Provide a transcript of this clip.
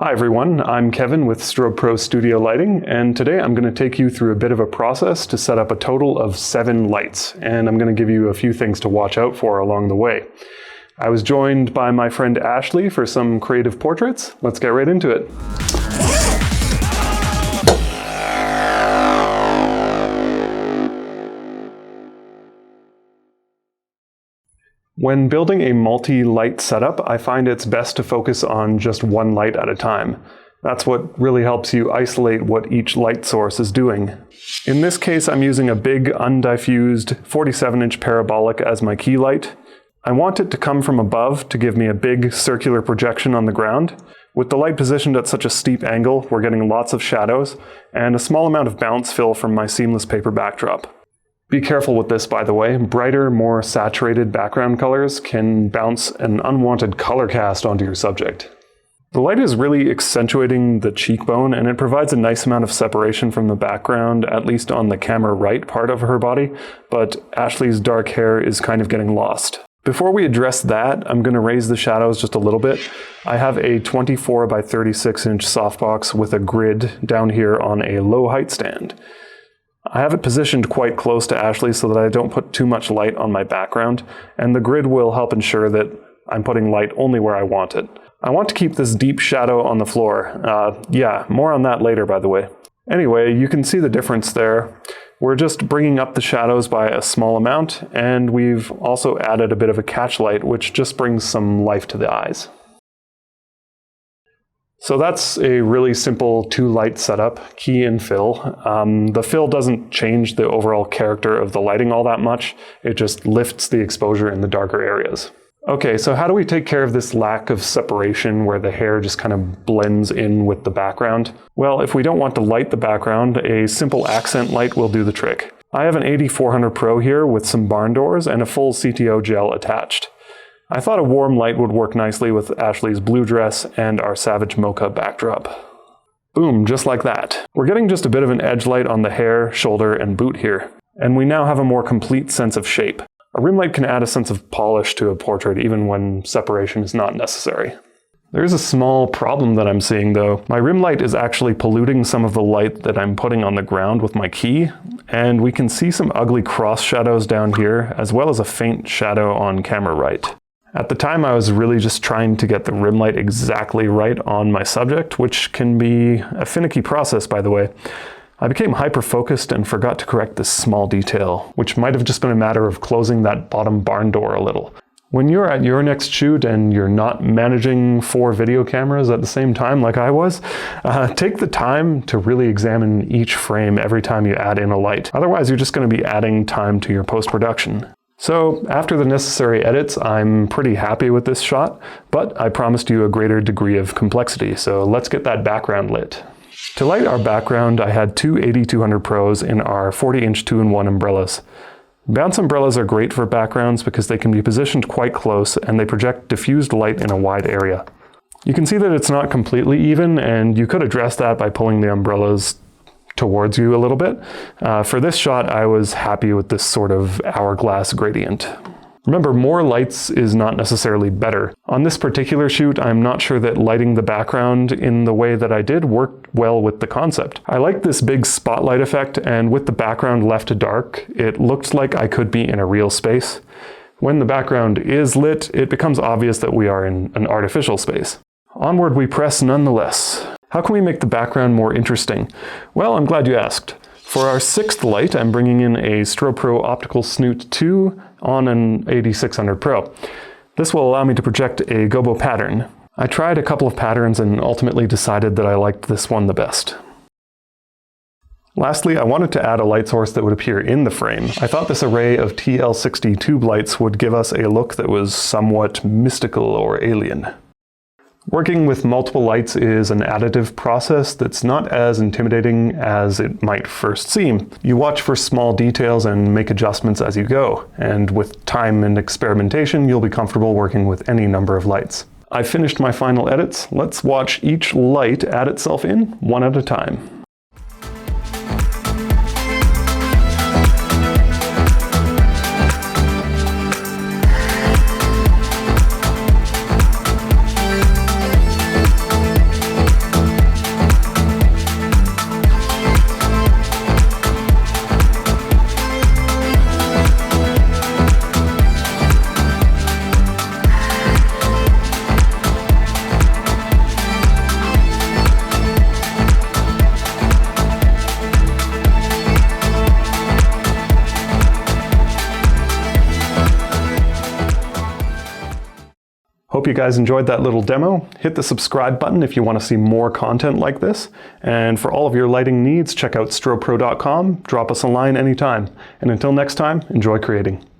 Hi everyone, I'm Kevin with Strobepro Studio Lighting, and today I'm going to take you through a bit of a process to set up a total of 7 lights, and I'm going to give you a few things to watch out for along the way. I was joined by my friend Ashley for some creative portraits. Let's get right into it. When building a multi-light setup, I find it's best to focus on just one light at a time. That's what really helps you isolate what each light source is doing. In this case, I'm using a big undiffused 47-inch parabolic as my key light. I want it to come from above to give me a big circular projection on the ground. With the light positioned at such a steep angle, we're getting lots of shadows and a small amount of bounce fill from my seamless paper backdrop. Be careful with this, by the way. Brighter, more saturated background colors can bounce an unwanted color cast onto your subject. The light is really accentuating the cheekbone, and it provides a nice amount of separation from the background, at least on the camera right part of her body, but Ashley's dark hair is kind of getting lost. Before we address that, I'm going to raise the shadows just a little bit. I have a 24 by 36 inch softbox with a grid down here on a low height stand. I have it positioned quite close to Ashley so that I don't put too much light on my background, and the grid will help ensure that I'm putting light only where I want it. I want to keep this deep shadow on the floor. Yeah, more on that later, by the way. Anyway, you can see the difference there. We're just bringing up the shadows by a small amount, and we've also added a bit of a catch light, which just brings some life to the eyes. So that's a really simple 2-light setup, key and fill. The fill doesn't change the overall character of the lighting all that much. It just lifts the exposure in the darker areas. Okay, so how do we take care of this lack of separation where the hair just kind of blends in with the background? Well, if we don't want to light the background, a simple accent light will do the trick. I have an AD400 Pro here with some barn doors and a full CTO gel attached. I thought a warm light would work nicely with Ashley's blue dress and our Savage Mocha backdrop. Boom, just like that. We're getting just a bit of an edge light on the hair, shoulder, and boot here. And we now have a more complete sense of shape. A rim light can add a sense of polish to a portrait even when separation is not necessary. There's a small problem that I'm seeing though. My rim light is actually polluting some of the light that I'm putting on the ground with my key, and we can see some ugly cross shadows down here, as well as a faint shadow on camera right. At the time, I was really just trying to get the rim light exactly right on my subject, which can be a finicky process, by the way. I became hyper-focused and forgot to correct this small detail, which might have just been a matter of closing that bottom barn door a little. When you're at your next shoot and you're not managing 4 video cameras at the same time like I was, take the time to really examine each frame every time you add in a light. Otherwise, you're just going to be adding time to your post-production. So after the necessary edits, I'm pretty happy with this shot, but I promised you a greater degree of complexity, so let's get that background lit. To light our background, I had 2 AD200 Pros in our 40-inch 2-in-1 umbrellas. Bounce umbrellas are great for backgrounds because they can be positioned quite close and they project diffused light in a wide area. You can see that it's not completely even, and you could address that by pulling the umbrellas towards you a little bit. For this shot, I was happy with this sort of hourglass gradient. Remember, more lights is not necessarily better. On this particular shoot, I'm not sure that lighting the background in the way that I did worked well with the concept. I like this big spotlight effect, and with the background left to dark, it looked like I could be in a real space. When the background is lit, it becomes obvious that we are in an artificial space. Onward we press nonetheless. How can we make the background more interesting? Well, I'm glad you asked. For our 6th light, I'm bringing in a Strobepro Optical Snoot 2 on an AD600 Pro. This will allow me to project a gobo pattern. I tried a couple of patterns and ultimately decided that I liked this one the best. Lastly, I wanted to add a light source that would appear in the frame. I thought this array of TL60 tube lights would give us a look that was somewhat mystical or alien. Working with multiple lights is an additive process that's not as intimidating as it might first seem. You watch for small details and make adjustments as you go, and with time and experimentation, you'll be comfortable working with any number of lights. I've finished my final edits. Let's watch each light add itself in one at a time. hope you guys enjoyed that little demo. Hit the subscribe button if you want to see more content like this. And for all of your lighting needs, check out strobepro.com. Drop us a line anytime. And until next time, enjoy creating.